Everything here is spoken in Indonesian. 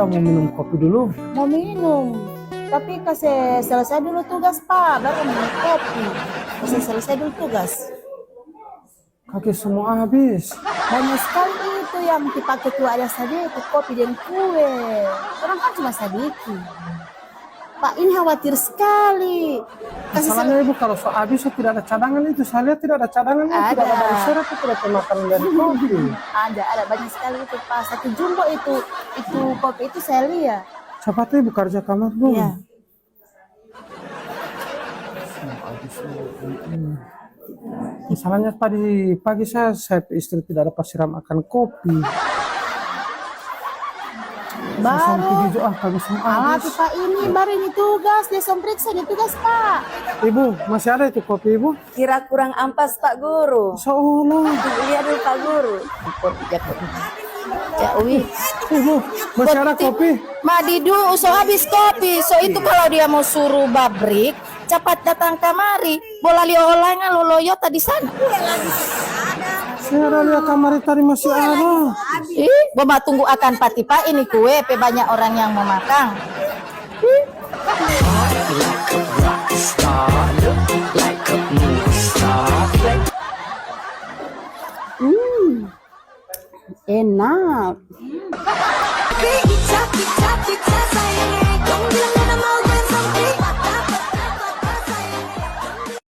mau minum kopi dulu. Mau minum, tapi kasih selesai dulu tugas Pak, baru minum kopi. Kasih selesai dulu tugas. Kaki semua habis. Banyak sekali itu yang dipakai tuh ada sedikit kopi dan kue. Orang kan cuma sedikit. Pak ini khawatir sekali. Masalahnya ibu kalau so habis so tidak ada cadangan itu. Saya lihat tidak ada cadangan, tidak ada barista, tidak ada makanan dari kopi. Ada banyak sekali itu Pak. Satu jumbo itu kopi itu saya lihat. Siapa tuh ibu kerja kamar bu? Iya. Masalahnya tadi pagi saya istri tidak dapat siram akan kopi. Baru Kaki semua alati habis. Pak ini baru ini tugas. Dia periksa ini tugas Pak. Ibu masih ada itu kopi ibu? Kira kurang ampas Pak Guru. Seolah. Lihat dulu Pak Guru. Jawi. Ibu masih ada kopi? Madidu so habis kopi. So itu kalau dia mau suruh babrik, cepat datang kamari. Bola liolanya loloyo tadi sana. Saya ada lihat kamar tadi masih ada. Mama tunggu akan pati Pak ini kue. Pe banyak orang yang mau makan. Enak. Kita sayangnya